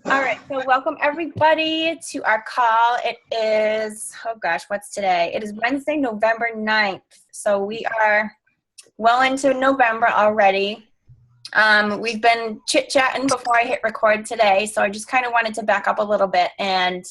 All right, so welcome everybody to our call. It is, oh gosh, what's today? It is Wednesday, November 9th. So we are well into November already. We've been chit-chatting before I hit record today, so I just kind of wanted to back up a little bit and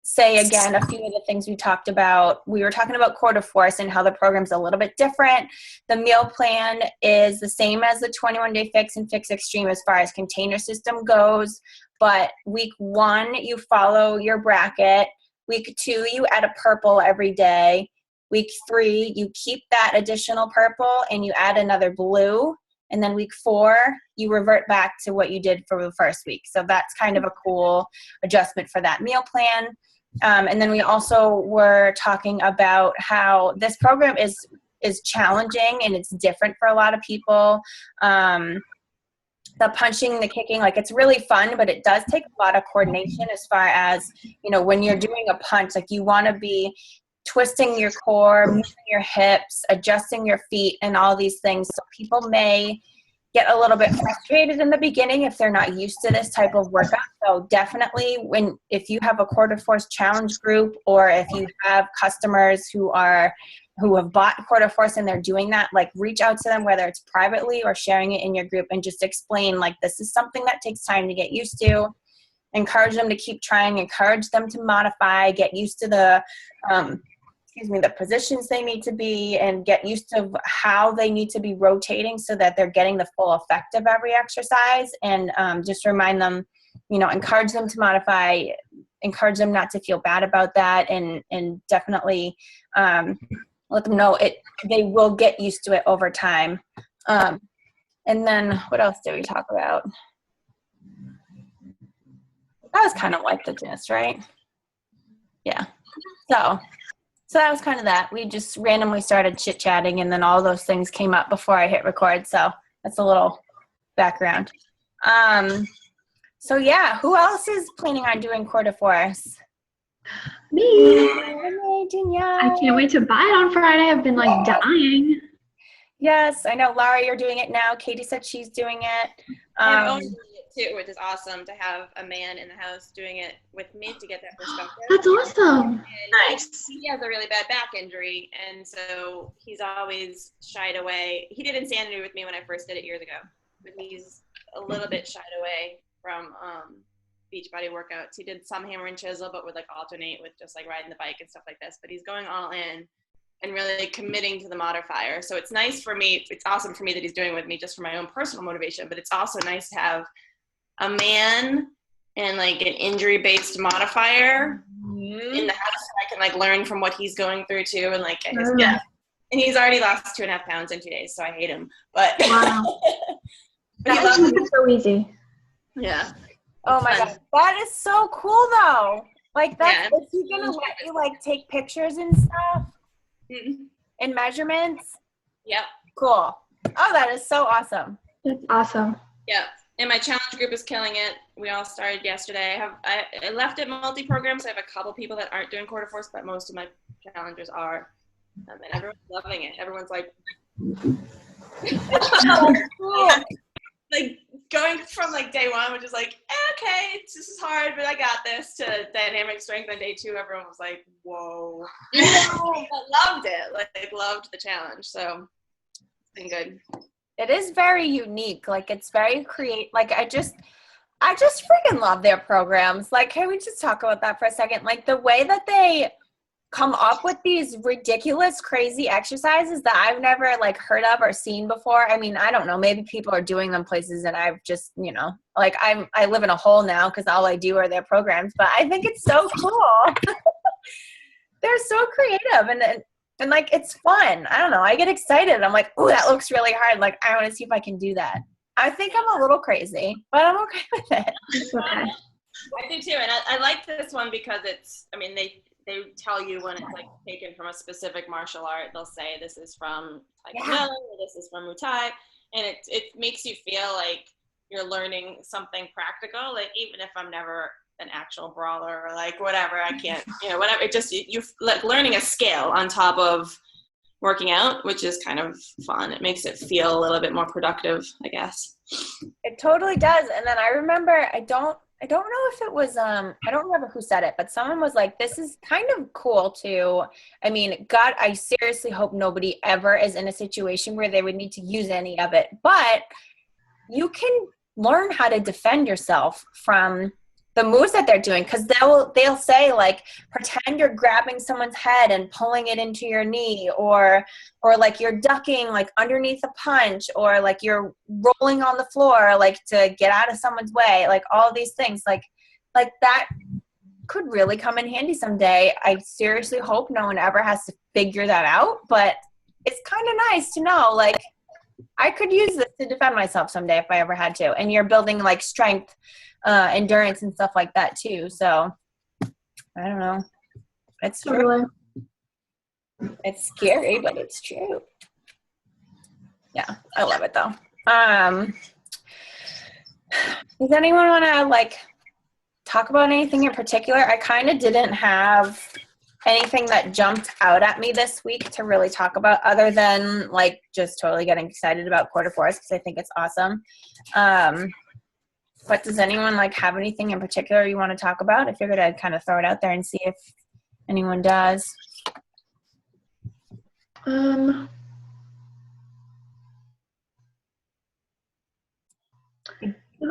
say again a few of the things we talked about. We were talking about Core de Force and how the program's a little bit different. The meal plan is the same as the 21-day fix and fix extreme as far as container system goes, but week 1 you follow your bracket. Week 2 you add a purple every day. Week 3 you keep that additional purple and you add another blue. And then week 4 you revert back to what you did for the first week. So that's kind of a cool adjustment for that meal plan. And then we also were talking about how this program is challenging and it's different for a lot of people. The punching, the kicking, like it's really fun, but it does take a lot of coordination as far as, you know, when you're doing a punch, like you want to be twisting your core, moving your hips, adjusting your feet and all these things. So people may get a little bit frustrated in the beginning if they're not used to this type of workout. So definitely if you have a Core de Force challenge group, or if you have customers who have bought Core de Force and they're doing that, like reach out to them, whether it's privately or sharing it in your group, and just explain like this is something that takes time to get used to. Encourage them to keep trying, encourage them to modify, get used to the positions they need to be, and get used to how they need to be rotating so that they're getting the full effect of every exercise. And just remind them, you know, encourage them to modify, encourage them not to feel bad about that, and definitely let them know they will get used to it over time. And then what else did we talk about? That was kind of like the gist, right? Yeah. So that was kind of that. We just randomly started chit-chatting, and then all those things came up before I hit record. So that's a little background. So yeah, who else is planning on doing Core de Force? Me. Danielle. I can't wait to buy it on Friday. I've been like dying. Yes, I know. Laura, you're doing it now. Katie said she's doing it. I'm doing it too, which is awesome to have a man in the house doing it with me to get that perspective. That's awesome. And Nice. he has a really bad back injury, and so he's always shied away. He did Insanity with me when I first did it years ago, but he's a little bit shied away from Beachbody workouts. He did some hammer and chisel, but would like alternate with just like riding the bike and stuff like this. But he's going all in and really committing to the modifier. So it's nice for me. It's awesome for me that he's doing it with me just for my own personal motivation, but it's also nice to have a man and like an injury-based modifier in the house so I can like learn from what he's going through too, and like get his and he's already lost 2.5 pounds in 2 days, so I hate him. But wow. but That would be so easy. Yeah. Oh my God. That is so cool though. Like that's, Yeah. is he gonna let you like take pictures and stuff? And measurements? Yep. Cool. Oh, that is so awesome. That's awesome. Yeah. And my challenge group is killing it. We all started yesterday. I left it multi-program, so I have a couple people that aren't doing Core de Force, but most of my challengers are. And everyone's loving it. Everyone's like, Cool. like going from like day 1, which is like, okay, this is hard, but I got this, to dynamic strength on day 2. Everyone was like, whoa. I loved it. Like loved the challenge. So it's been good. It is very unique. Like it's very like I just freaking love their programs. Like, can we just talk about that for a second? Like the way that they come up with these ridiculous, crazy exercises that I've never like heard of or seen before. I mean, I don't know, maybe people are doing them places and I've just, you know, like I live in a hole now because all I do are their programs, but I think it's so cool. They're so creative and like, it's fun. I don't know. I get excited. I'm like, oh, that looks really hard. Like, I want to see if I can do that. I think I'm a little crazy, but I'm okay with it. Okay. I do too. And I like this one because it's, I mean, they tell you when it's like taken from a specific martial art. They'll say this is from Taekwondo, or this is from Muay Thai. And it makes you feel like you're learning something practical. Like even if I'm never an actual brawler or like whatever, I can't, you know, whatever. It just, you're like learning a skill on top of working out, which is kind of fun. It makes it feel a little bit more productive, I guess. It totally does. And then I remember, I don't know if it was, I don't remember who said it, but someone was like, this is kind of cool too. I mean, God, I seriously hope nobody ever is in a situation where they would need to use any of it, but you can learn how to defend yourself from the moves that they're doing, because they'll say like, pretend you're grabbing someone's head and pulling it into your knee, or like you're ducking like underneath a punch, or like you're rolling on the floor like to get out of someone's way, like all these things like that could really come in handy someday. I seriously hope no one ever has to figure that out, but it's kind of nice to know like I could use this to defend myself someday if I ever had to. And you're building like strength, endurance and stuff like that too. So I don't know. It's true. Totally. It's scary, but it's true. Yeah, I love it though. Does anyone want to like talk about anything in particular? I kind of didn't have anything that jumped out at me this week to really talk about, other than like just totally getting excited about Quarter Force because I think it's awesome. But does anyone like have anything in particular you want to talk about? I figured I'd kind of throw it out there and see if anyone does. Not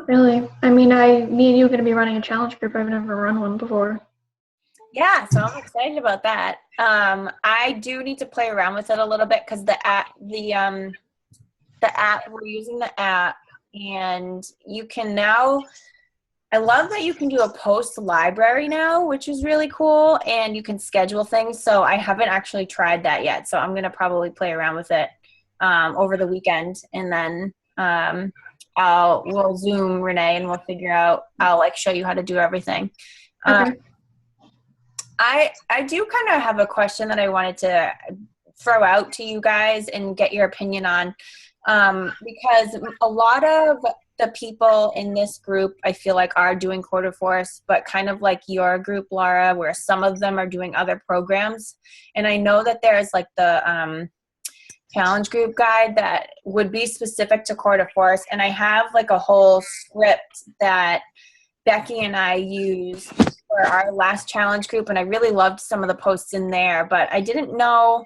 really. I mean, me and you are going to be running a challenge group. I've never run one before. Yeah, so I'm excited about that. I do need to play around with it a little bit because the app, we're using the app, and you can now, I love that you can do a post library now, which is really cool, and you can schedule things. So I haven't actually tried that yet. So I'm going to probably play around with it over the weekend, and then we'll Zoom Renee and we'll figure out, I'll like show you how to do everything. Okay. I do kind of have a question that I wanted to throw out to you guys and get your opinion on, because a lot of the people in this group I feel like are doing Quarter Force, but kind of like your group, Laura, where some of them are doing other programs. And I know that there's like the challenge group guide that would be specific to Quarter Force, and I have like a whole script that Becky and I used for our last challenge group, and I really loved some of the posts in there, but I didn't know.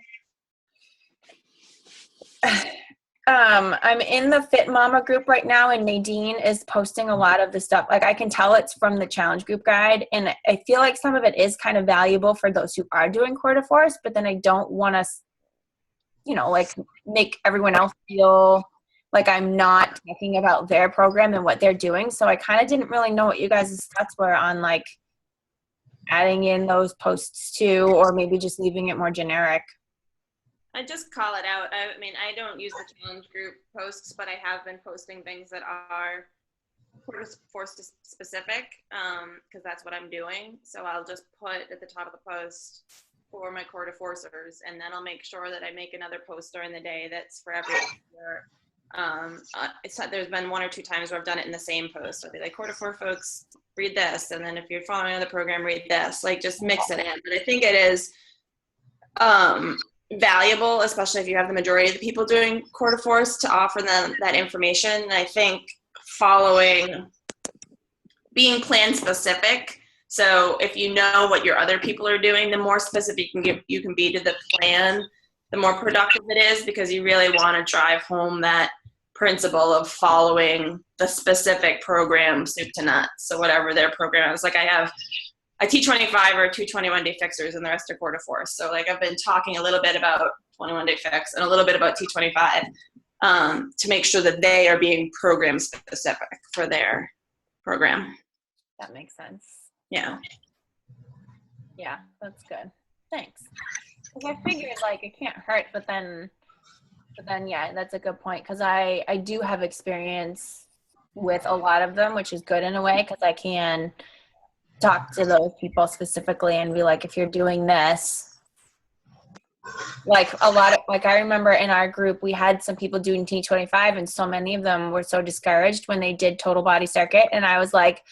I'm in the Fit Mama group right now, and Nadine is posting a lot of the stuff. Like I can tell it's from the challenge group guide, and I feel like some of it is kind of valuable for those who are doing Quarter Force, but then I don't want to, like make everyone else feel like I'm not talking about their program and what they're doing. So I kind of didn't really know what you guys' thoughts were on like adding in those posts too, or maybe just leaving it more generic. I just call it out. I mean, I don't use the challenge group posts, but I have been posting things that are Quarter Force specific, because that's what I'm doing. So I'll just put at the top of the post for my Quarter Forcers, and then I'll make sure that I make another post during the day that's for everyone. There's been one or two times where I've done it in the same post. I'll be like, Quarter Force folks, read this, and then if you're following another program, read this. Like, just mix it in. But I think it is valuable, especially if you have the majority of the people doing Quarter Force, to offer them that information. And I think being plan specific. So if you know what your other people are doing, the more specific you can be to the plan, the more productive it is, because you really want to drive home that principle of following the specific program soup to nuts. So whatever their program is, like I have a T25 or 2 21-day fixers, and the rest are Quarter Force. So like I've been talking a little bit about 21-day fix and a little bit about T25 to make sure that they are being program specific for their program. That makes sense. Yeah. Yeah, that's good. Thanks. Because I figured like it can't hurt, but then yeah, that's a good point, because I do have experience with a lot of them, which is good in a way, because I can talk to those people specifically and be like, if you're doing this, like a lot of, like I remember in our group we had some people doing T25, and so many of them were so discouraged when they did total body circuit, and I was like,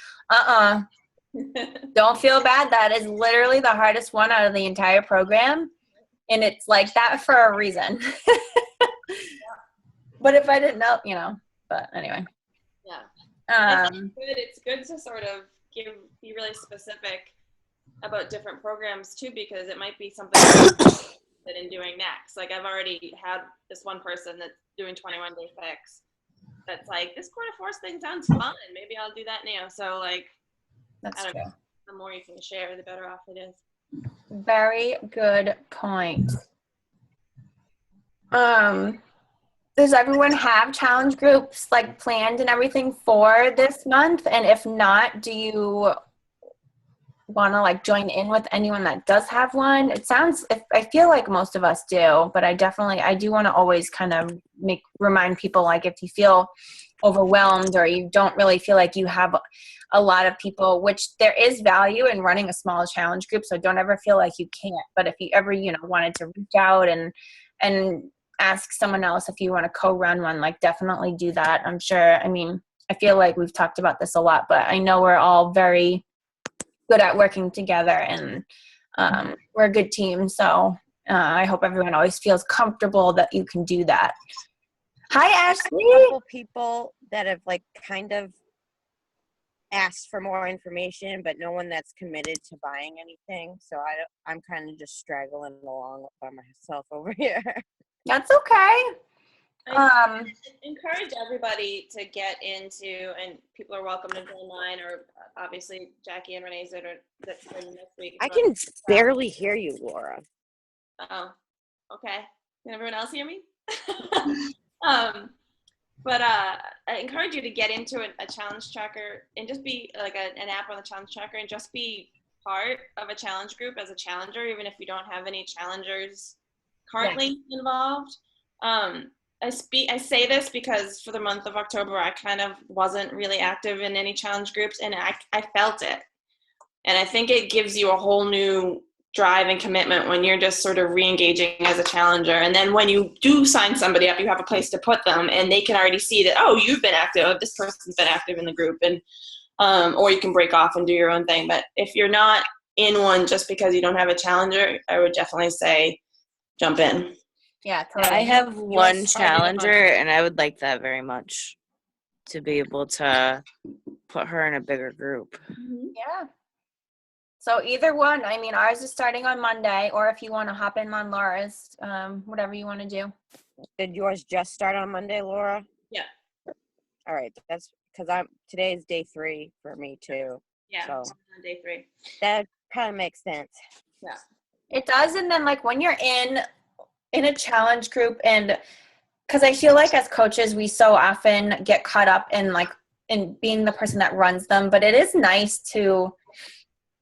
don't feel bad. That is literally the hardest one out of the entire program. And it's like that for a reason. But if I didn't know, but anyway. Yeah. It's good to sort of be really specific about different programs too, because it might be something that in doing next. Like I've already had this one person that's doing 21 Day Fix that's like, this quarter force thing sounds fun. Maybe I'll do that now. So like, That's I don't true. know, the more you can share, the better off it is. Very good point. Does everyone have challenge groups like planned and everything for this month? And if not, do you want to like join in with anyone that does have one? I feel like most of us do, but I do want to always kind of remind people, like if you feel overwhelmed or you don't really feel like you have a lot of people, which there is value in running a small challenge group. So don't ever feel like you can't, but if you ever, wanted to reach out and ask someone else if you want to co-run one, like definitely do that. I'm sure. I feel like we've talked about this a lot, but I know we're all very good at working together, and we're a good team. So I hope everyone always feels comfortable that you can do that. Hi, Ashley. A couple people that have like kind of asked for more information, but no one that's committed to buying anything. So I'm kind of just straggling along by myself over here. That's okay. I encourage everybody to get into, and people are welcome to join mine, or obviously Jackie and Renee's that's starting next week. I can barely hear you, Laura. Oh, okay. Can everyone else hear me? But I encourage you to get into a challenge tracker and just be like an app on the challenge tracker and just be part of a challenge group as a challenger, even if you don't have any challengers currently involved. I say this because for the month of October, I kind of wasn't really active in any challenge groups, and I felt it. And I think it gives you a whole new drive and commitment when you're just sort of re-engaging as a challenger. And then when you do sign somebody up, you have a place to put them, and they can already see that, oh, you've been active, this person's been active in the group, and or you can break off and do your own thing. But if you're not in one just because you don't have a challenger, I would definitely say jump in. Yeah, totally. I have one challenger, and I would like that very much, to be able to put her in a bigger group. Yeah. So either one. Ours is starting on Monday, or if you want to hop in on Laura's, whatever you want to do. Did yours just start on Monday, Laura? Yeah. All right. That's because today is day 3 for me too. Yeah. So On day 3. that kind of makes sense. Yeah. It does. And then like when you're in a challenge group, and because I feel like as coaches, we so often get caught up in being the person that runs them, but it is nice to,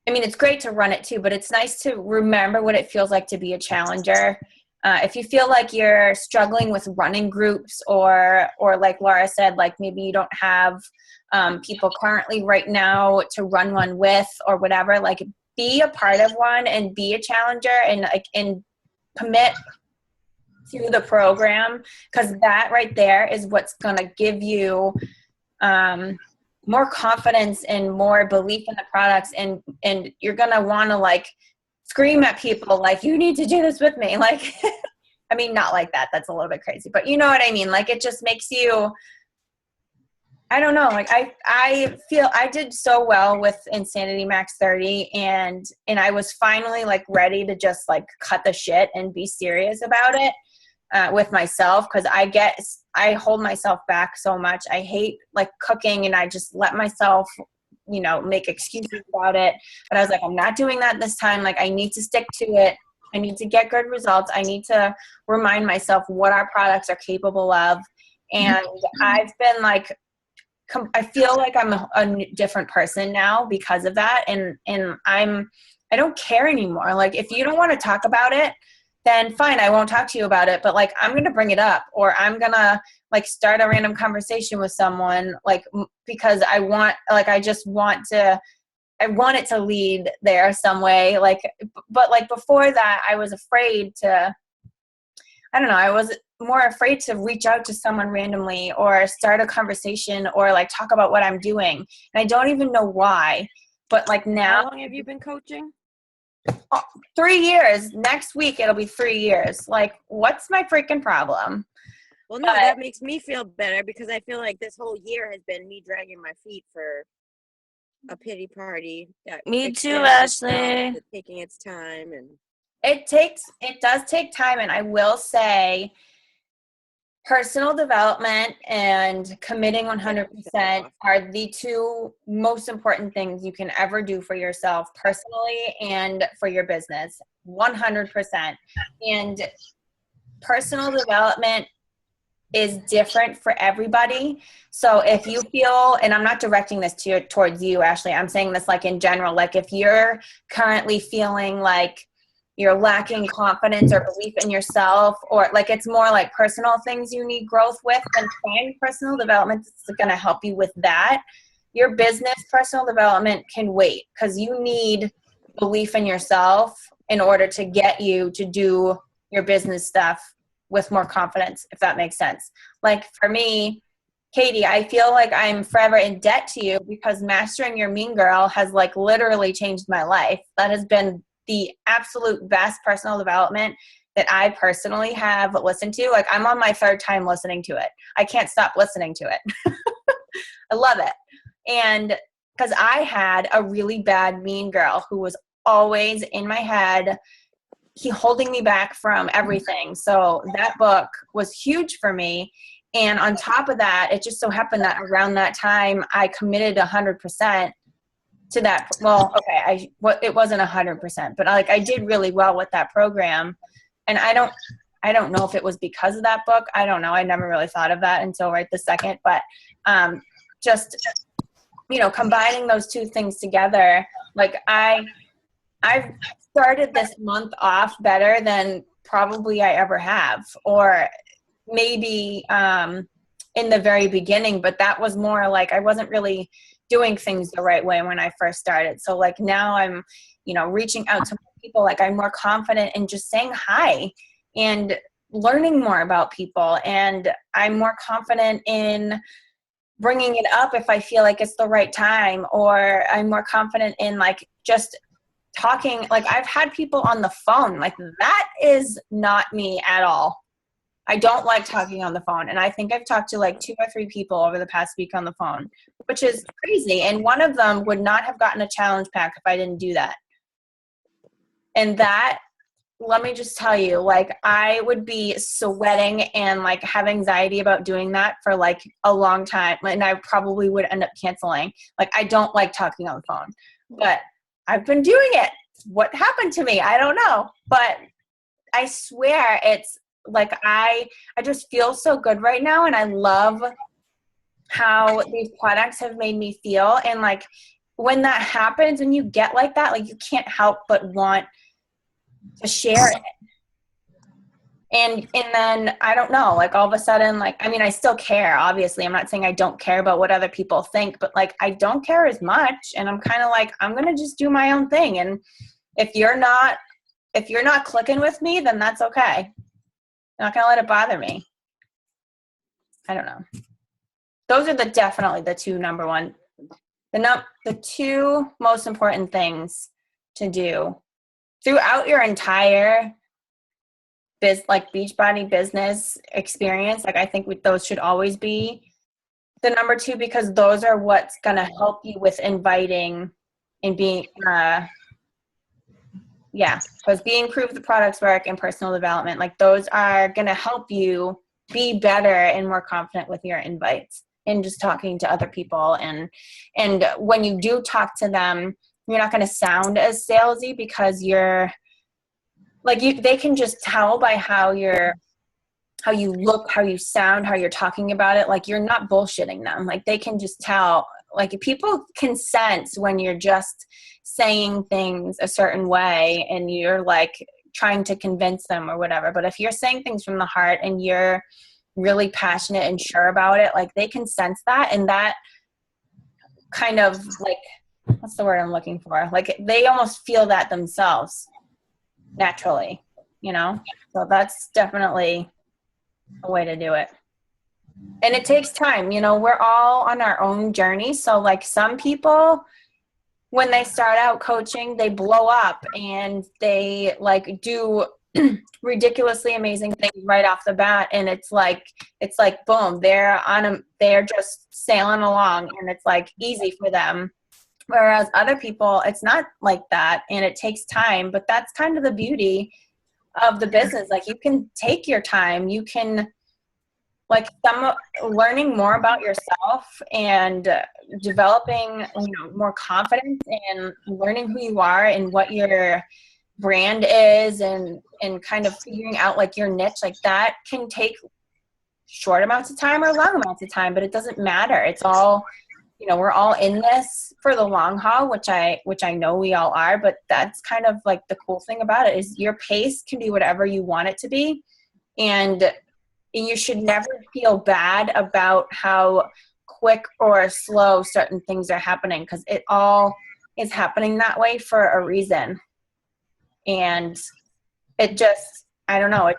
it's great to run it too, but it's nice to remember what it feels like to be a challenger. If you feel like you're struggling with running groups, or like Laura said, like maybe you don't have people currently right now to run one with or whatever, like be a part of one and be a challenger and commit to the program, because that right there is what's going to give you more confidence and more belief in the products, and you're going to want to like scream at people like, you need to do this with me, like not like that, that's a little bit crazy, but you know what I mean, like it just makes you, I don't know, like I feel I did so well with Insanity Max 30, and I was finally like ready to just like cut the shit and be serious about it with myself, because I hold myself back so much. I hate like cooking, and I just let myself make excuses about it. But I was like, I'm not doing that this time. Like I need to stick to it. I need to get good results. I need to remind myself what our products are capable of. And I've been like, I feel like I'm a different person now because of that. And I don't care anymore. Like if you don't want to talk about it, then fine, I won't talk to you about it. But like, I'm going to bring it up, or I'm going to like start a random conversation with someone, like, because I want it to lead there some way. Like, but like before that, I was afraid to, I don't know, I was more afraid to reach out to someone randomly or start a conversation or like talk about what I'm doing. And I don't even know why, but like now. How long have you been coaching? 3 years. Next week, it'll be 3 years. Like, what's my freaking problem? Well, no, But- that makes me feel better because I feel like this whole year has been me dragging my feet for a pity party. that Me too, extends itself, Ashley. that's taking its time, and It does take time, and I will say personal development and committing 100% are the two most important things you can ever do for yourself personally and for your business. 100%. And personal development is different for everybody. So if you feel, and I'm not directing this towards you, Ashley, I'm saying this like in general, like if you're currently feeling like you're lacking confidence or belief in yourself, or like it's more like personal things you need growth with, then find personal development that's going to help you with that. Your business personal development can wait because you need belief in yourself in order to get you to do your business stuff with more confidence, if that makes sense. Like for me, Katie, I feel like I'm forever in debt to you because Mastering Your Mean Girl has like literally changed my life. That has been the absolute best personal development that I personally have listened to. Like I'm on my 3rd time listening to it. I can't stop listening to it. I love it. And because I had a really bad mean girl who was always in my head, holding me back from everything. So that book was huge for me. And on top of that, it just so happened that around that time I committed 100% to that. Well, okay, it wasn't 100%, but like I did really well with that program. And I don't know if it was because of that book. I don't know. I never really thought of that until right this second. But just combining those two things together, like I've started this month off better than probably I ever have, or maybe in the very beginning, but that was more like I wasn't really doing things the right way when I first started. So like now I'm, reaching out to people, like I'm more confident in just saying hi and learning more about people. And I'm more confident in bringing it up if I feel like it's the right time, or I'm more confident in like just talking. Like I've had people on the phone, like that is not me at all. I don't like talking on the phone. And I think I've talked to like 2 or 3 people over the past week on the phone, which is crazy. And one of them would not have gotten a challenge pack if I didn't do that. And that, let me just tell you, like I would be sweating and like have anxiety about doing that for like a long time. And I probably would end up canceling. Like I don't like talking on the phone, but I've been doing it. What happened to me? I don't know. But I swear it's like I just feel so good right now, and I love how these products have made me feel. And like when that happens, when you get like that, like you can't help but want to share it. And then I don't know, like all of a sudden, like I mean I still care, obviously. I'm not saying I don't care about what other people think, but like I don't care as much, and I'm kind of like I'm gonna just do my own thing. And if you're not clicking with me, then that's okay. I'm not gonna let it bother me. I don't know. Those are definitely the two number one, the 2 most important things to do throughout your entire Beachbody business experience. Like I think those should always be the number 2, because those are what's gonna help you with inviting and being because prove the products work and personal development, like those are going to help you be better and more confident with your invites and just talking to other people. And when you do talk to them, you're not going to sound as salesy because you're like, they can just tell by how you look, how you sound, how you're talking about it. Like you're not bullshitting them. Like they can just tell, like people can sense when you're just saying things a certain way and you're like trying to convince them or whatever. But if you're saying things from the heart and you're really passionate and sure about it, like they can sense that. And that kind of like, what's the word I'm looking for? Like they almost feel that themselves naturally, So that's definitely a way to do it. And it takes time. We're all on our own journey. So like some people, when they start out coaching, they blow up and they like do ridiculously amazing things right off the bat, and it's like boom, they're just sailing along, and it's like easy for them. Whereas other people, it's not like that, and it takes time. But that's kind of the beauty of the business. Like, you can take your time. You can, like, learning more about yourself and developing, more confidence and learning who you are and what your brand is, and kind of figuring out like your niche, like that can take short amounts of time or long amounts of time, but it doesn't matter. It's all, we're all in this for the long haul, which I know we all are. But that's kind of like the cool thing about it, is your pace can be whatever you want it to be. And you should never feel bad about how quick or slow certain things are happening, because it all is happening that way for a reason. And it just, I don't know,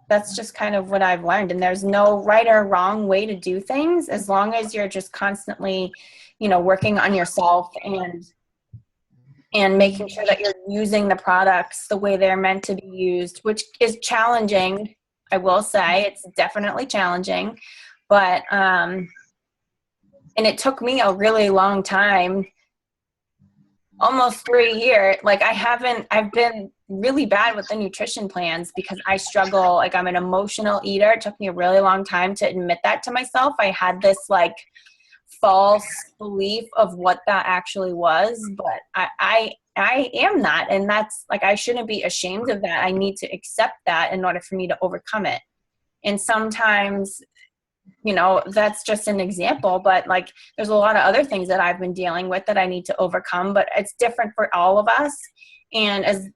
that's just kind of what I've learned. And there's no right or wrong way to do things, as long as you're just constantly, working on yourself and making sure that you're using the products the way they're meant to be used, which is challenging. I will say it's definitely challenging, but, and it took me a really long time, almost 3 years. Like, I've been really bad with the nutrition plans because I struggle. Like, I'm an emotional eater. It took me a really long time to admit that to myself. I had this like false belief of what that actually was, but I am that. And that's like, I shouldn't be ashamed of that. I need to accept that in order for me to overcome it. And sometimes, that's just an example, but like, there's a lot of other things that I've been dealing with that I need to overcome, but it's different for all of us. And as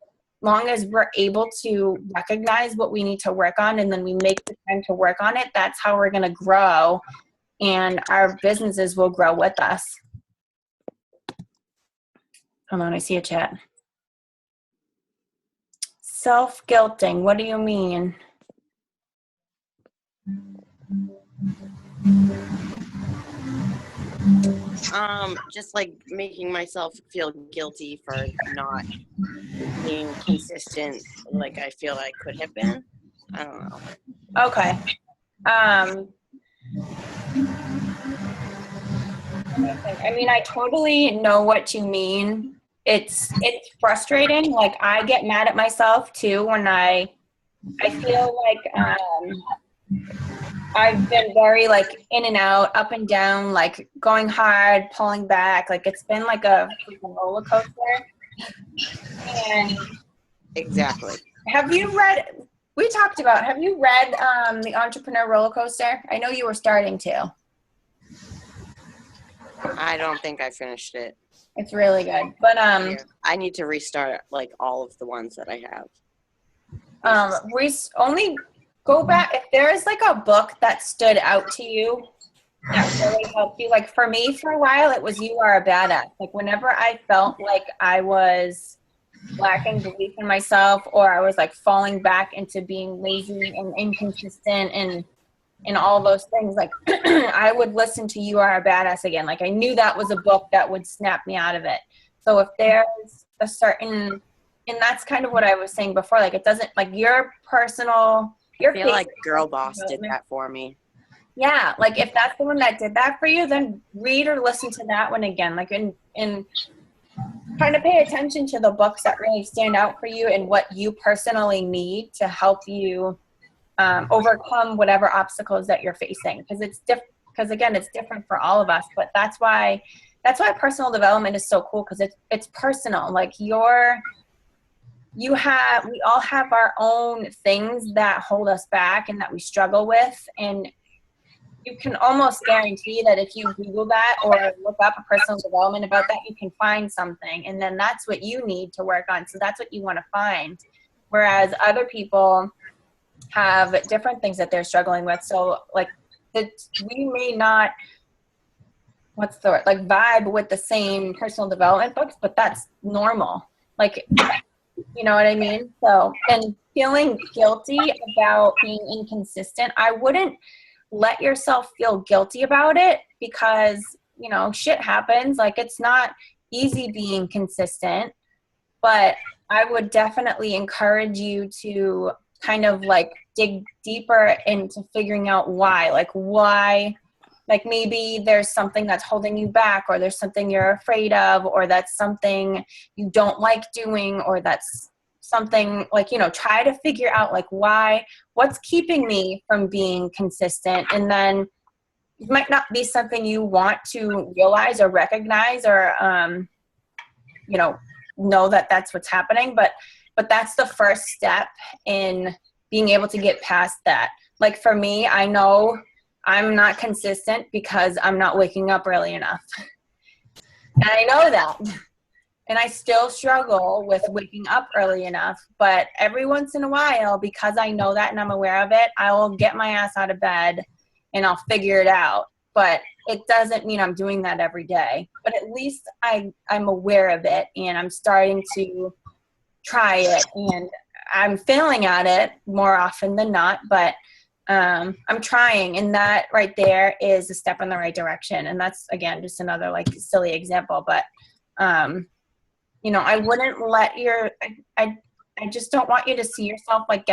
long as we're able to recognize what we need to work on, and then we make the time to work on it, that's how we're going to grow, and our businesses will grow with us. Hold on, I see a chat. Self-guilting, what do you mean? Just like making myself feel guilty for not being consistent like I feel I could have been. I don't know. Okay. I mean, I totally know what you mean. It's frustrating. Like, I get mad at myself too when I feel like I've been very like in and out, up and down, like going hard, pulling back. Like, it's been like a freaking roller coaster. And Exactly. have you read The Entrepreneur Roller Coaster? I know you were starting to. I don't think I finished it. It's really good. But Yeah. I need to restart like all of the ones that I have. only go back if there is like a book that stood out to you that really helped you. Like, for me, for a while, it was You Are a Badass. Like, whenever I felt like I was lacking belief in myself, or I was like falling back into being lazy and inconsistent and all those things, like I would listen to You Are a Badass again. Like, I knew that was a book that would snap me out of it. So if there's a certain, and that's kind of what I was saying before, like, it doesn't, like, your personal, I feel like Girl Boss did that for me. Yeah, like, if that's the one that did that for you, then read or listen to that one again. Like, and kind of pay attention to the books that really stand out for you and what you personally need to help you overcome whatever obstacles that you're facing. Because it's different. Because again, it's different for all of us. But that's why personal development is so cool, because it's personal. Like, we all have our own things that hold us back and that we struggle with, and you can almost guarantee that if you Google that or look up a personal development about that, you can find something, and then that's what you need to work on. So that's what you want to find. Whereas other people have different things that they're struggling with. So like, we may not, vibe with the same personal development books, but that's normal. Like, you know what I mean? So, and feeling guilty about being inconsistent, I wouldn't let yourself feel guilty about it, because shit happens. Like, it's not easy being consistent, but I would definitely encourage you to kind of like dig deeper into figuring out why. Like maybe there's something that's holding you back, or there's something you're afraid of, or that's something you don't like doing, or that's something like, try to figure out like what's keeping me from being consistent. And then it might not be something you want to realize or recognize or, know that that's what's happening, but that's the first step in being able to get past that. Like for me, I know I'm not consistent because I'm not waking up early enough. And I know that. And I still struggle with waking up early enough, but every once in a while, because I know that and I'm aware of it, I will get my ass out of bed and I'll figure it out. But it doesn't mean I'm doing that every day. But at least I'm aware of it, and I'm starting to try it, and I'm failing at it more often than not, but I'm trying, and that right there is a step in the right direction. And that's, again, just another like silly example, but I wouldn't let I just don't want you to see yourself like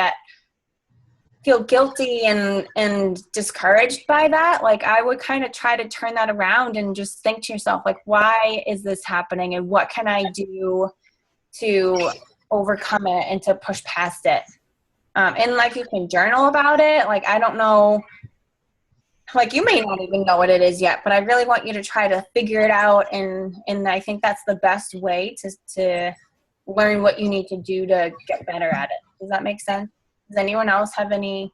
feel guilty and discouraged by that. Like, I would kind of try to turn that around and just think to yourself, like, why is this happening, and what can I do to overcome it and to push past it? And like, you can journal about it. Like, I don't know, like, you may not even know what it is yet, but I really want you to try to figure it out. And I think that's the best way to learn what you need to do to get better at it. Does that make sense? Does anyone else have any?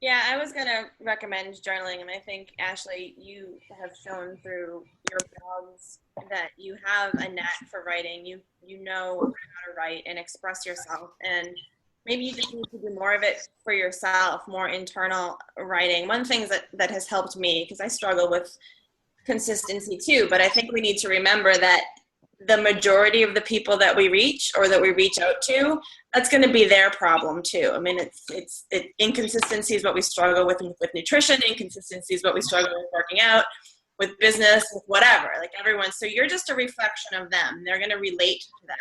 Yeah, I was going to recommend journaling, and I think, Ashley, you have shown through your blogs that you have a knack for writing. You know how to write and express yourself, and maybe you just need to do more of it for yourself, more internal writing. One thing that has helped me, because I struggle with consistency too, but I think we need to remember that the majority of the people that we reach or that we reach out to, that's going to be their problem too. I mean, inconsistency is what we struggle with nutrition. Inconsistency is what we struggle with working out, with business, with whatever, like everyone. So you're just a reflection of them. They're going to relate to that.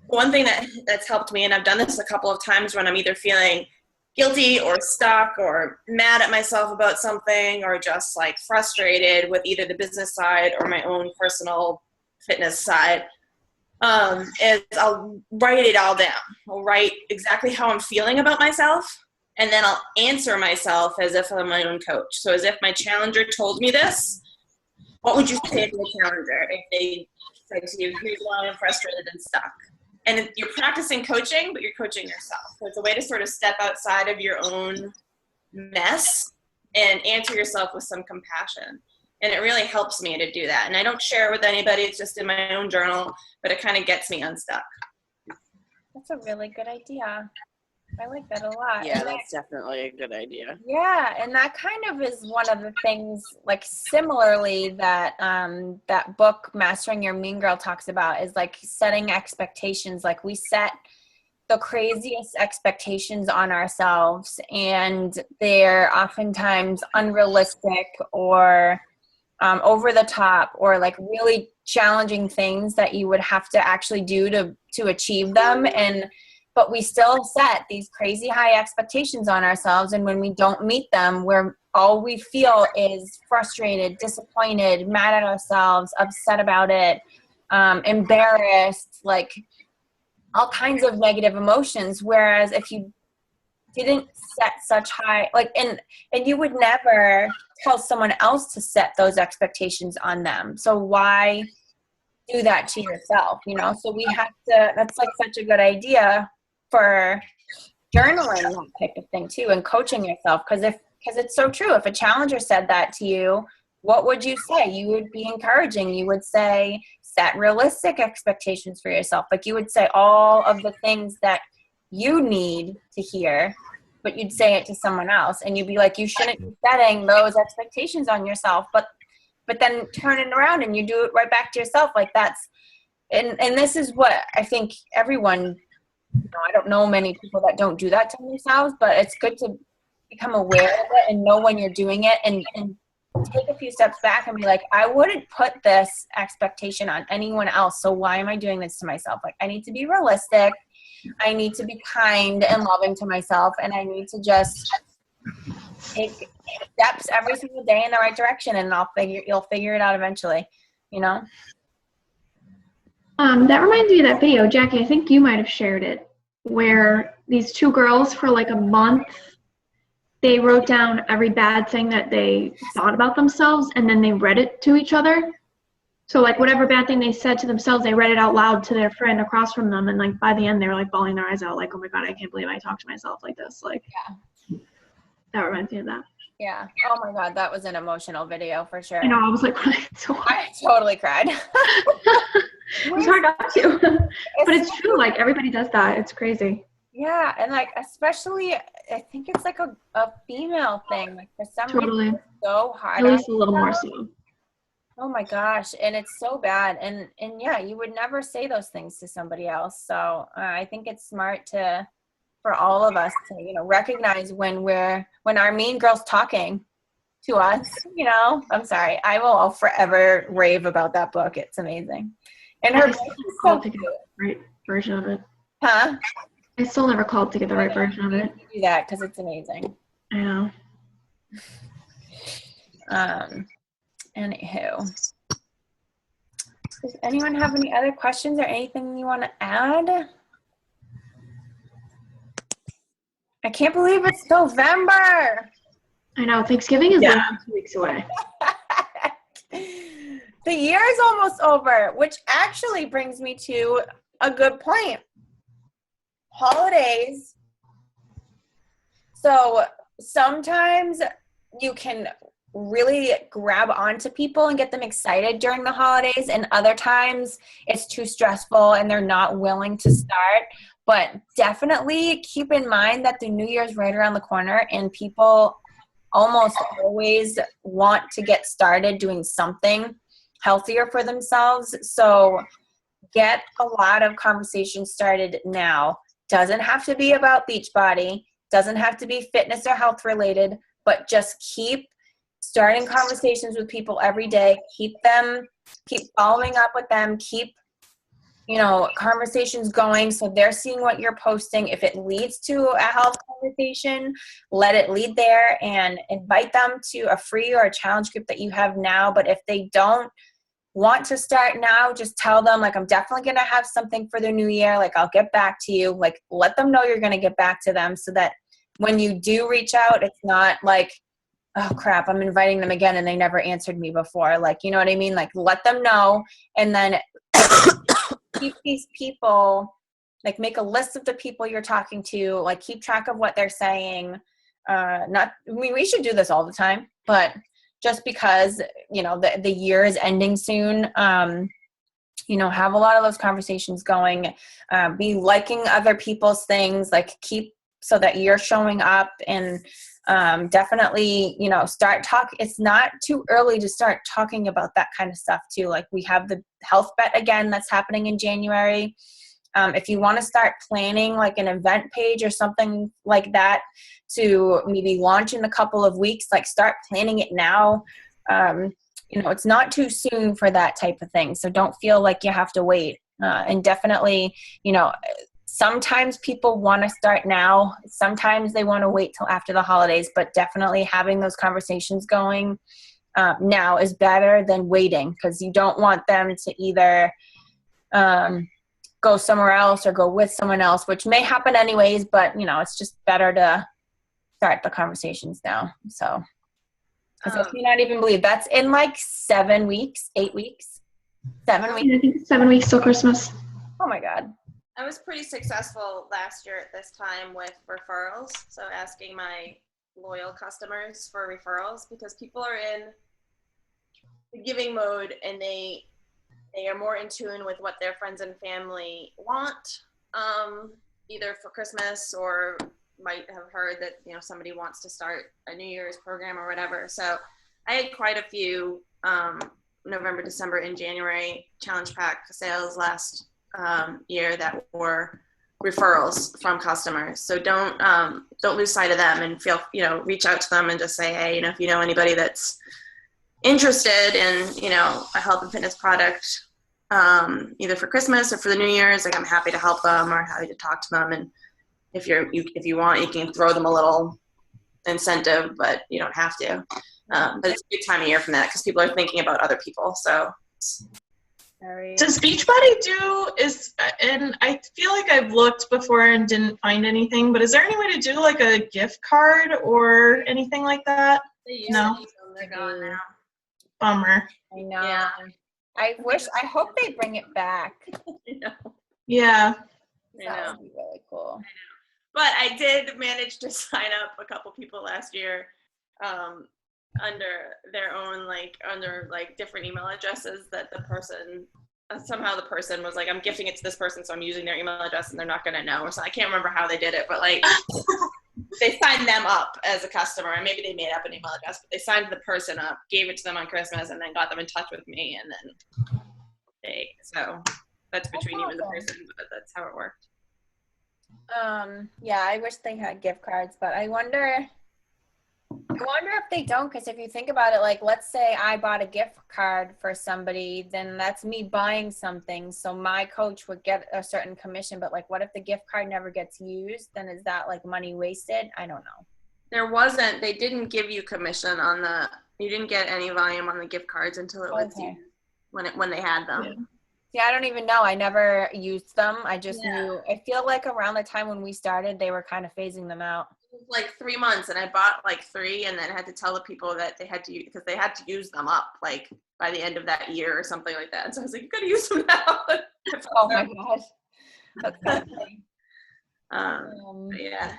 One thing that's helped me, and I've done this a couple of times when I'm either feeling guilty or stuck or mad at myself about something, or just like frustrated with either the business side or my own personal fitness side, is I'll write it all down. I'll write exactly how I'm feeling about myself, and then I'll answer myself as if I'm my own coach. So as if my challenger told me this, what would you say to the challenger if they said to you, here's why I'm frustrated and stuck? And you're practicing coaching, but you're coaching yourself. So it's a way to sort of step outside of your own mess and answer yourself with some compassion. And it really helps me to do that. And I don't share it with anybody. It's just in my own journal, but it kind of gets me unstuck. That's a really good idea. I like that a lot. Yeah, And that's definitely a good idea. yeah, and that kind of is one of the things, like, similarly that that book Mastering Your Mean Girl talks about, is like setting expectations. Like, we set the craziest expectations on ourselves, and they're oftentimes unrealistic or over the top, or like really challenging things that you would have to actually do to achieve them. But we still set these crazy high expectations on ourselves, and when we don't meet them, all we feel is frustrated, disappointed, mad at ourselves, upset about it, embarrassed, like all kinds of negative emotions. Whereas if you didn't set such high, like, and you would never tell someone else to set those expectations on them. So why do that to yourself, So we have to, that's like such a good idea for journaling, that type of thing too, and coaching yourself. Because it's so true. If a challenger said that to you, what would you say? You would be encouraging. You would say, set realistic expectations for yourself. Like, you would say all of the things that you need to hear, but you'd say it to someone else, and you'd be like, you shouldn't be setting those expectations on yourself, but then turn it around and you do it right back to yourself. Like, that's, and this is what I think everyone, I don't know many people that don't do that to themselves, but it's good to become aware of it and know when you're doing it, and take a few steps back and be like, I wouldn't put this expectation on anyone else. So why am I doing this to myself? Like, I need to be realistic. I need to be kind and loving to myself. And I need to just take steps every single day in the right direction, and you'll figure it out eventually, you know? That reminds me of that video, Jackie, I think you might have shared it, where these two girls for like a month, they wrote down every bad thing that they thought about themselves, and then they read it to each other. So like whatever bad thing they said to themselves, they read it out loud to their friend across from them, and like by the end they were like bawling their eyes out, like, oh my God, I can't believe I talked to myself like this. Like, Yeah. That reminds me of that. Yeah. Oh my God, that was an emotional video for sure. I know, I was like, so I tototally cried. it's hard not to. But it's true, like everybody does that. It's crazy. Yeah, and like especially, I think it's like a female thing. Like for some Totally. reason, it's so hard. At on least a little more yourself. so. Oh my gosh, and it's so bad. And yeah, you would never say those things to somebody else. So I think it's smart for all of us to, you know, recognize when our mean girl's talking to us. You know, I'm sorry, I will forever rave about that book. It's amazing. And her I voice still is never so called to get cute. the right version of it. Huh? I still never called to get the right version of it. Do that because it's amazing. I know. Anywho, does anyone have any other questions or anything you want to add? I can't believe it's November. I know. Thanksgiving is Yeah. like 2 weeks away. The year is almost over, which actually brings me to a good point. Holidays. So sometimes you can really grab onto people and get them excited during the holidays, and other times it's too stressful and they're not willing to start. But definitely keep in mind that the new year is right around the corner, and people almost always want to get started doing something healthier for themselves. So get a lot of conversations started now. Doesn't have to be about Beachbody, doesn't have to be fitness or health related, but just keep starting conversations with people every day. Keep following up with them. Keep, you know, conversations going so they're seeing what you're posting. If it leads to a health conversation, let it lead there, and invite them to a free or a challenge group that you have now. But if they don't want to start now, just tell them, like, I'm definitely going to have something for the new year. Like, I'll get back to you. Like, let them know you're going to get back to them, so that when you do reach out, it's not like, oh crap, I'm inviting them again and they never answered me before. Like, you know what I mean? Like, let them know, and then keep these people, like, make a list of the people you're talking to, like, keep track of what they're saying. We should do this all the time, but just because, you know, the year is ending soon, you know, have a lot of those conversations going, be liking other people's things, like, keep so that you're showing up, and definitely, you know, it's not too early to start talking about that kind of stuff too. Like, we have the health bet again that's happening in January. If you want to start planning like an event page or something like that to maybe launch in a couple of weeks, like, start planning it now. You know, it's not too soon for that type of thing. So don't feel like you have to wait. And definitely, you know, sometimes people want to start now. Sometimes they want to wait till after the holidays, but definitely having those conversations going now is better than waiting, because you don't want them to either go somewhere else or go with someone else, which may happen anyways, but, you know, it's just better to start the conversations now. So, because I cannot even believe that's in like 7 weeks, 8 weeks, 7 weeks. I think it's 7 weeks till Christmas. Oh my God. I was pretty successful last year at this time with referrals. So asking my loyal customers for referrals, because people are in the giving mode and they are more in tune with what their friends and family want, either for Christmas, or might have heard that, you know, somebody wants to start a New Year's program or whatever. So I had quite a few November, December, and January challenge pack sales last year that were referrals from customers. So don't lose sight of them, and feel, you know, reach out to them and just say, hey, you know, if you know anybody that's interested in, a health and fitness product, either for Christmas or for the New Year's, like I'm happy to help them or happy to talk to them. And if you want, you can throw them a little incentive, but you don't have to. But it's a good time of year from that because people are thinking about other people. So. Does Beachbody and I feel like I've looked before and didn't find anything, but is there any way to do like a gift card or anything like that? No. They're gone now. Bummer. I know. Yeah. I hope they bring it back. Yeah. That would be really cool. But I did manage to sign up a couple people last year under their own, under different email addresses that the person, somehow the person was like, I'm gifting it to this person, so I'm using their email address and they're not going to know. So I can't remember how they did it, but they signed them up as a customer, and maybe they made up an email address, but they signed the person up, gave it to them on Christmas, and then got them in touch with me, and then so that's between you and the person, but that's how it worked. Yeah, I wish they had gift cards, but I wonder if they don't, because if you think about it, let's say I bought a gift card for somebody, then that's me buying something, so my coach would get a certain commission, but what if the gift card never gets used? Then is that money wasted? I don't know. They didn't give you commission on you didn't get any volume on the gift cards until it was used, when they had them. Yeah, I don't even know. I never used them. I just knew. I feel like around the time when we started, they were kind of phasing them out. It was 3 months, and I bought 3, and then had to tell the people that they had to use, because they had to use them up by the end of that year or something like that. And so I was like, you gotta use them now. Oh my gosh. That's so funny. Yeah.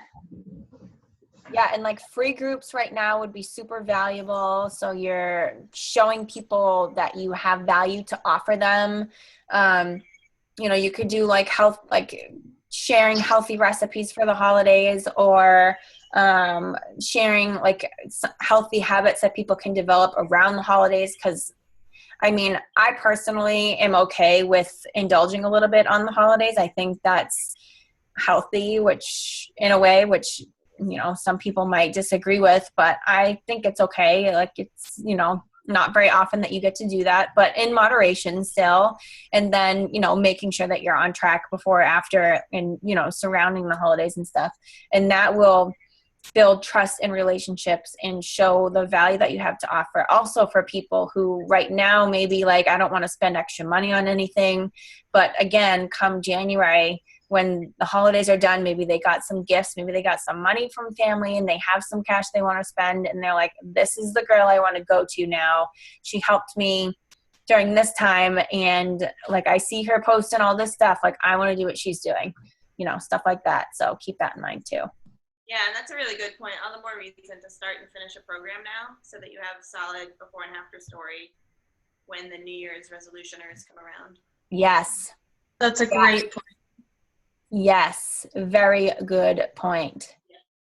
Yeah, and free groups right now would be super valuable. So you're showing people that you have value to offer them. You could do health, sharing healthy recipes for the holidays, or sharing healthy habits that people can develop around the holidays. Because I personally am okay with indulging a little bit on the holidays. I think that's healthy, which some people might disagree with, but I think it's okay. It's, not very often that you get to do that, but in moderation still. And then, making sure that you're on track before, after, and, surrounding the holidays and stuff. And that will build trust in relationships and show the value that you have to offer. Also for people who right now, maybe I don't want to spend extra money on anything, but again, come January, when the holidays are done, maybe they got some gifts, maybe they got some money from family, and they have some cash they want to spend, and they're like, this is the girl I want to go to now. She helped me during this time, and I see her posting all this stuff, I want to do what she's doing, stuff like that. So keep that in mind too. Yeah, and that's a really good point. All the more reason to start and finish a program now, so that you have a solid before and after story when the New Year's resolutioners come around. Yes. That's a great point. Yes, very good point.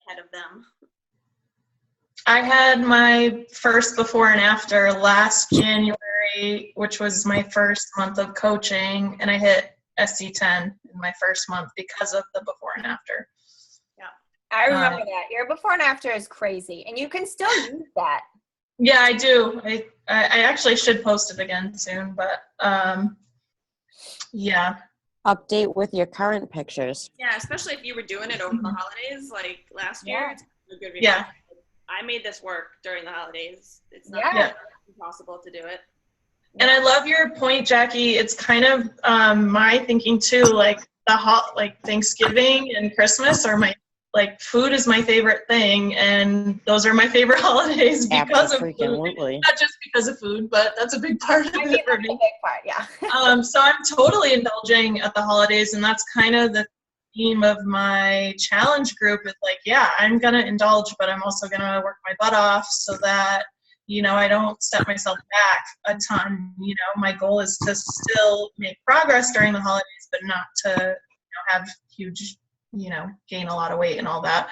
Ahead of them. I had my first before and after last January, which was my first month of coaching, and I hit SC10 in my first month because of the before and after. Yeah, I remember that. Your before and after is crazy, and you can still use that. Yeah, I do. I actually should post it again soon, but yeah. Update with your current pictures. Yeah, especially if you were doing it over the holidays last year. Yeah. It's a good reminder. Yeah. I made this work during the holidays. It's not impossible to do it. And I love your point, Jackie. It's kind of my thinking too. Thanksgiving and Christmas are my food is my favorite thing, and those are my favorite holidays because of food. Not just because of food, but that's a big part of it for me. That's a big part, yeah. So I'm totally indulging at the holidays, and that's kind of the theme of my challenge group. Is I'm gonna indulge, but I'm also gonna work my butt off so that I don't set myself back a ton. My goal is to still make progress during the holidays, but not to have huge gain a lot of weight and all that.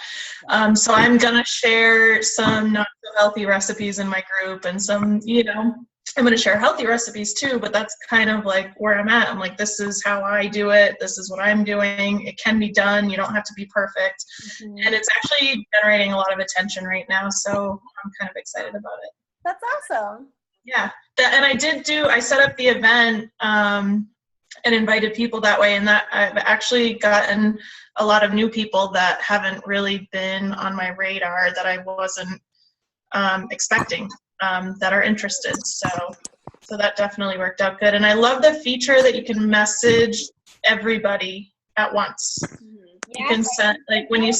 So I'm going to share some not so healthy recipes in my group, and some, I'm going to share healthy recipes too, but that's kind of where I'm at. I'm this is how I do it. This is what I'm doing. It can be done. You don't have to be perfect. Mm-hmm. And it's actually generating a lot of attention right now. So I'm kind of excited about it. That's awesome. Yeah, and I set up the event and invited people that way, and that I've actually gotten a lot of new people that haven't really been on my radar that I wasn't expecting that are interested. So that definitely worked out good. And I love the feature that you can message everybody at once. You can set when you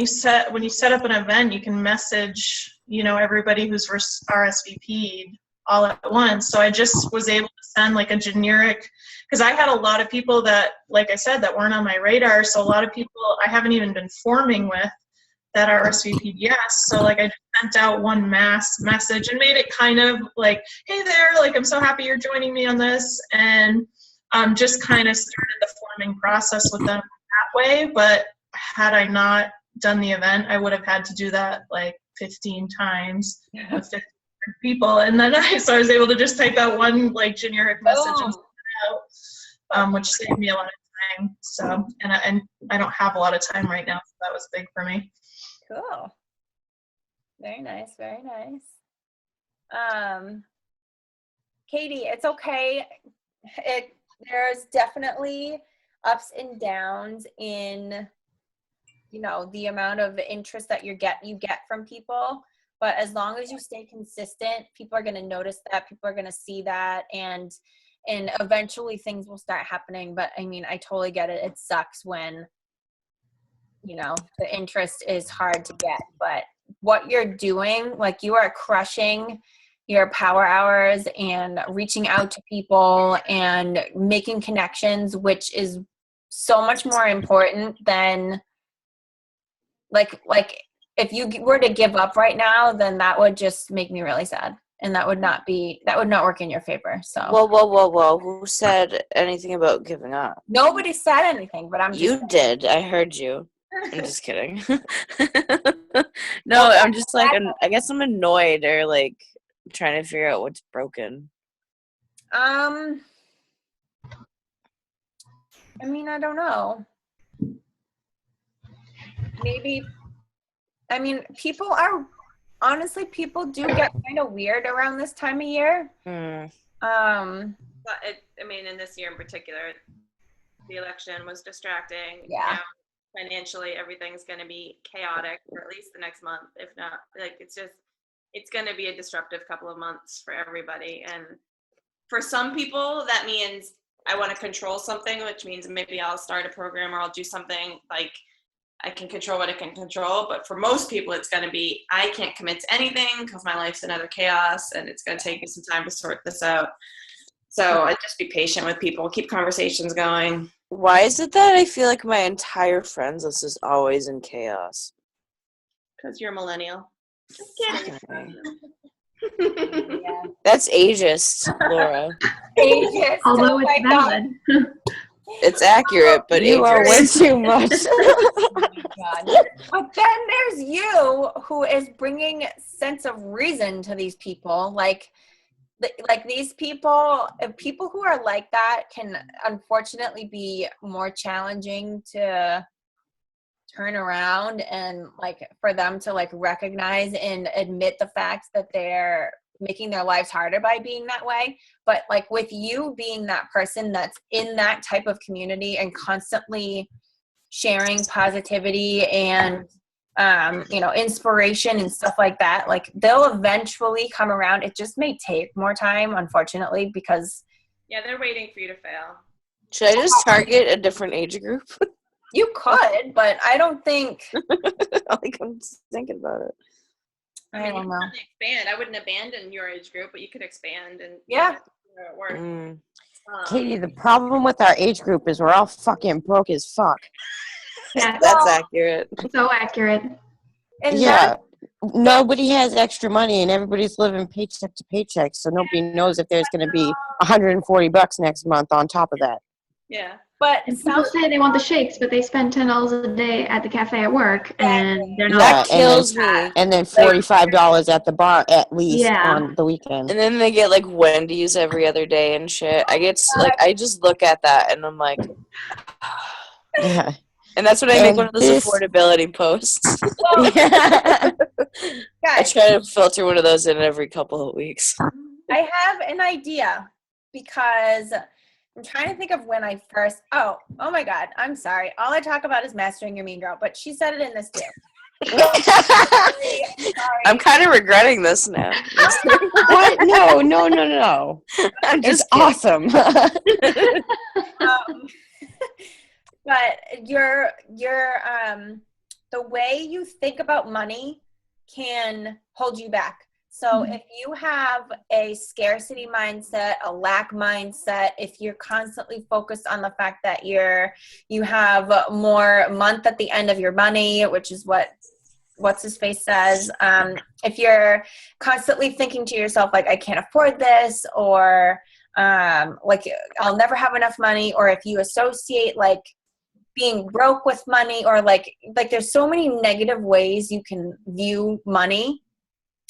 set up an event, you can message everybody who's RSVP'd all at once. So I just was able to send like a generic, because I had a lot of people that, like I said, that weren't on my radar. So a lot of people I haven't even been forming with that RSVP'd yes. So like I just sent out one mass message and made it kind of like, hey there, like I'm so happy you're joining me on this, and just kind of started the forming process with them that way. But had I not done the event, I would have had to do that like 15 times with 50 people, and then I was able to just type out one like generic message and send it out, which saved me a lot of time. So and I don't have a lot of time right now, so that was big for me. Cool. Very nice. Very nice. Katie, it's okay. There's definitely ups and downs in, the amount of interest that you get from people. But as long as you stay consistent, people are going to notice that. People are going to see that, and eventually things will start happening. But I mean, I totally get it. It sucks when the interest is hard to get, but what you're doing, like you are crushing your power hours and reaching out to people and making connections, which is so much more important than like if you were to give up right now, then that would just make me really sad. And that would not work in your favor. So Whoa. Who said anything about giving up? nobody said anything, but You did. I heard you. I'm just kidding. No, I'm just like, I guess I'm annoyed or like trying to figure out what's broken. I mean, I don't know. Maybe, I mean, people do get kind of weird around this time of year. But in this year in particular, the election was distracting. Yeah. Financially, everything's going to be chaotic for at least the next month, if not, like it's going to be a disruptive couple of months for everybody. And for some people, that means I want to control something, which means maybe I'll start a program or I'll do something like I can control what I can control. But for most people, it's going to be, I can't commit to anything because my life's another chaos and it's going to take me some time to sort this out. So I'd just be patient with people, keep conversations going. Why is it that I feel like my entire friends list is always in chaos? Because you're a millennial. Just kidding. Yeah. That's ageist, Laura. Ageist. Although Oh my it's valid. It's accurate, but You are way ageist. too much. God. But then there's you, who is bringing sense of reason to these people. Like these people who are like that can unfortunately be more challenging to turn around, and like for them to like recognize and admit the fact that they're making their lives harder by being that way. But like with you being that person that's in that type of community and constantly sharing positivity and inspiration and stuff like that, like they'll eventually come around. It just may take more time, unfortunately, because they're waiting for you to fail. Should I just target a different age group? you could, but I don't think. Like, I'm just thinking about it. I don't know. Expand. I wouldn't abandon your age group, but you could expand and Yeah. It works. Katie, the problem with our age group is we're all fucking broke as fuck. Yeah, That's accurate. so accurate. And Yeah. Nobody has extra money and everybody's living paycheck to paycheck, so nobody knows if there's going to be $140 next month on top of that. Yeah. But And people say they want the shakes, but they spend $10 a day at the cafe at work, and they're not. That kills me. And then $45 at the bar at least Yeah. on the weekend. And then they get like Wendy's every other day and shit. I just look at that and I'm like, Yeah. and that's when I make And one of those this- affordability posts. Yeah. I Guys, try to filter one of those in every couple of weeks. I have an idea because I'm trying to think of when I first. Oh my God. I'm sorry. All I talk about is mastering your mean girl, but she said it in this too. Sorry. I'm kind of regretting this now. What? No. I'm It's just kidding. awesome. But your the way you think about money can hold you back. So if you have a scarcity mindset, a lack mindset, if you're constantly focused on the fact that you have more month at the end of your money, which is what's his face says, if you're constantly thinking to yourself like, I can't afford this, or like I'll never have enough money, or if you associate like being broke with money, or like there's so many negative ways you can view money.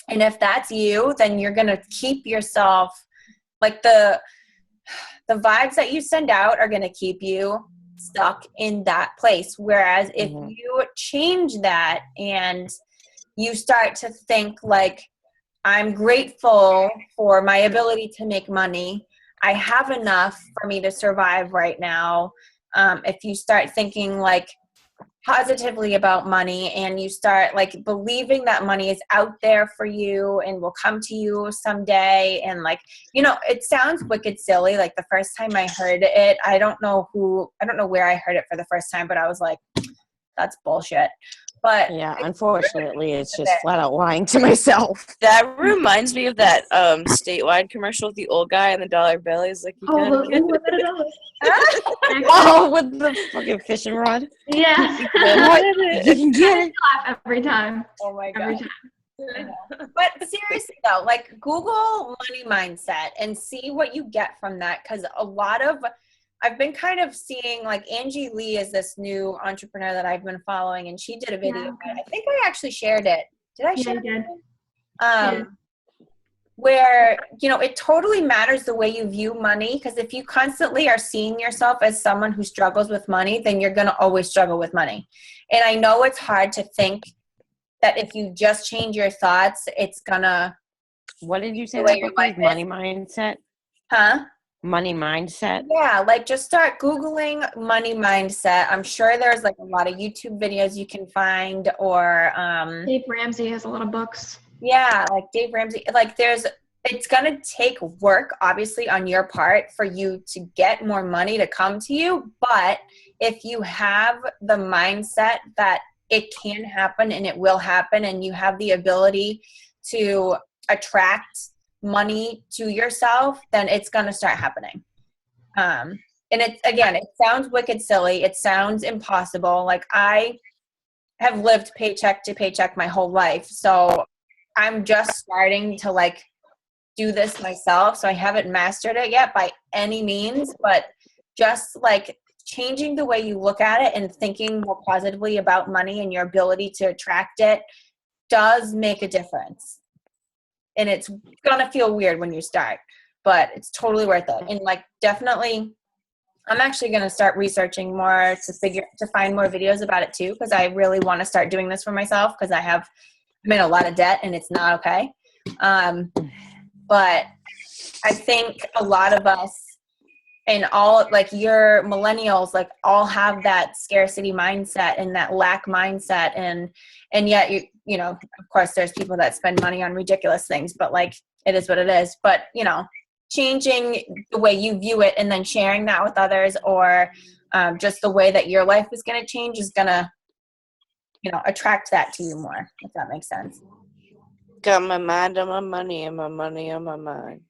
And if that's you, then you're going to keep yourself, like the vibes that you send out are going to keep you stuck in that place. Whereas if you change that and you start to think like, I'm grateful for my ability to make money, I have enough for me to survive right now. If you start thinking like positively about money, and you start like believing that money is out there for you and will come to you someday, and like, you know, it sounds wicked silly. Like the first time I heard it, I don't know where I heard it for the first time, but I was like, that's bullshit. But Yeah, unfortunately, it's just flat out lying to myself. That reminds me of that statewide commercial with the old guy and the dollar bill. He's like, you gotta get what are those? Oh, with the fucking fishing rod. Yeah. You can get it. Laugh every time. oh my Every God. time. But seriously though, like Google money mindset and see what you get from that. Cause I've been kind of seeing like Angie Lee is this new entrepreneur that I've been following, and she did a video. Yeah. I think I actually shared it. Did I share Yeah, you it? did. Where, you know, it totally matters the way you view money. Because if you constantly are seeing yourself as someone who struggles with money, then you're going to always struggle with money. And I know it's hard to think that if you just change your thoughts, it's gonna. What did you say The way that your book life was? Money mindset? Huh? Money mindset? Yeah, like just start Googling money mindset. I'm sure there's like a lot of YouTube videos you can find, or Dave Ramsey has a lot of books. yeah, like Dave Ramsey. Like it's gonna take work, obviously, on your part for you to get more money to come to you. But if you have the mindset that it can happen and it will happen, and you have the ability to attract money to yourself, then it's going to start happening. And it sounds wicked silly. It sounds impossible. Like I have lived paycheck to paycheck my whole life. So I'm just starting to like do this myself. So I haven't mastered it yet by any means, but just like changing the way you look at it and thinking more positively about money and your ability to attract it does make a difference. And it's going to feel weird when you start, but it's totally worth it. And like, definitely, I'm actually going to start researching more to find more videos about it too. Cause I really want to start doing this for myself. Cause I'm in a lot of debt and it's not okay. But I think a lot of us, and all like your millennials, like all have that scarcity mindset and that lack mindset. And yet, you know, of course there's people that spend money on ridiculous things, but like, it is what it is. But, you know, changing the way you view it and then sharing that with others, or just the way that your life is going to change is going to, you know, attract that to you more, if that makes sense. Got my mind on my money and my money on my mind.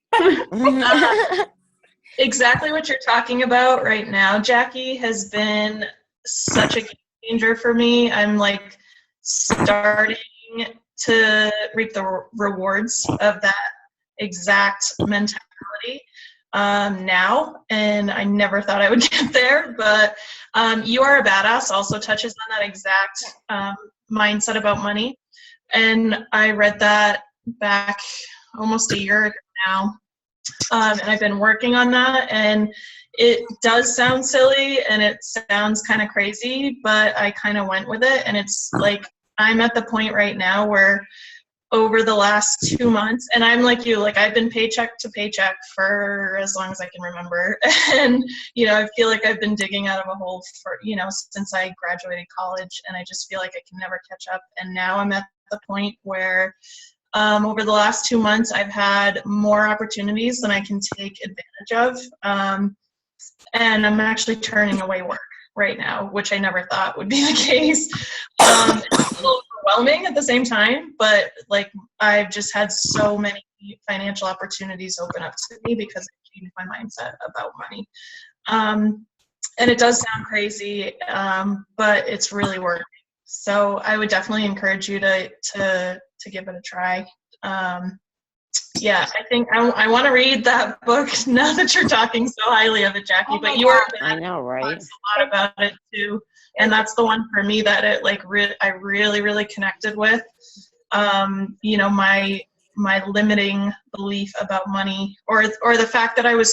Exactly what you're talking about right now, Jackie, has been such a game changer for me. I'm like starting to reap the rewards of that exact mentality now, and I never thought I would get there, but You Are a Badass also touches on that exact mindset about money, and I read that back almost a year ago now. And I've been working on that, and it does sound silly and it sounds kind of crazy, but I kind of went with it, and it's like I'm at the point right now where over the last 2 months, and I'm like you, like I've been paycheck to paycheck for as long as I can remember. And, I feel like I've been digging out of a hole for, since I graduated college, and I just feel like I can never catch up. And now I'm at the point where over the last 2 months, I've had more opportunities than I can take advantage of. And I'm actually turning away work right now, which I never thought would be the case. It's a little overwhelming at the same time, but like I've just had so many financial opportunities open up to me because I changed my mindset about money. And it does sound crazy, but it's really working. So I would definitely encourage you to give it a try. Yeah, I think I want to read that book now that you're talking so highly of it, Jackie. Oh my But you were I know, right? a lot about it too, and that's the one for me that it I really really connected with. My limiting belief about money, or the fact that I would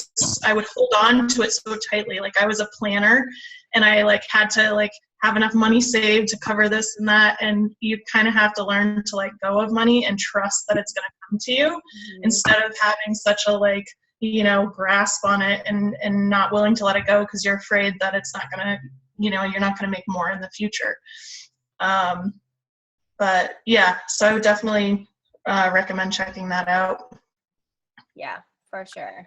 hold on to it so tightly. Like I was a planner, and I had to have enough money saved to cover this and that, and you kind of have to learn to let go of money and trust that it's going to come to you, instead of having such a grasp on it and not willing to let it go because you're afraid that it's not going to, you're not going to make more in the future. But yeah, so I would definitely recommend checking that out. Yeah, for sure.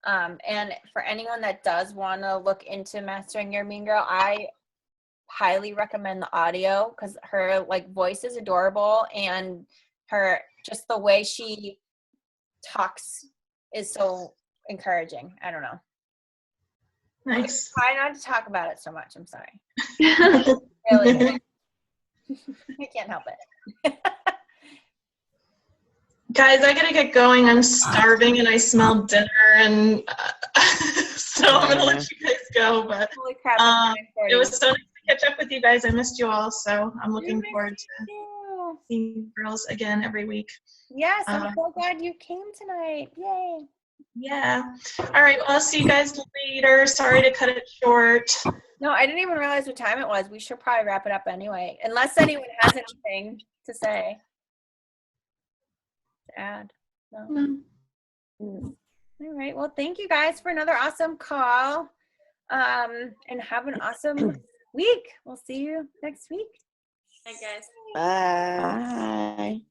And for anyone that does want to look into Mastering Your Mean Girl, I highly recommend the audio because her voice is adorable, and her just the way she talks is so encouraging. I don't know. Nice. Try not to talk about it so much. I'm sorry. Really, I can't help it. Guys, I gotta get going. I'm starving and I smell dinner, and so I'm gonna let you guys go. But Holy crap! it was so nice to catch up with you guys. I missed you all, so I'm looking forward to you. seeing you girls again every week. Yes, I'm so glad you came tonight. Yay! Yeah. All right. Well, I'll see you guys later. Sorry to cut it short. No, I didn't even realize what time it was. We should probably wrap it up anyway, unless anyone has anything to say. To add. No. All right. Well, thank you guys for another awesome call. And have an awesome week. We'll see you next week. Hi, guys. Bye. Bye.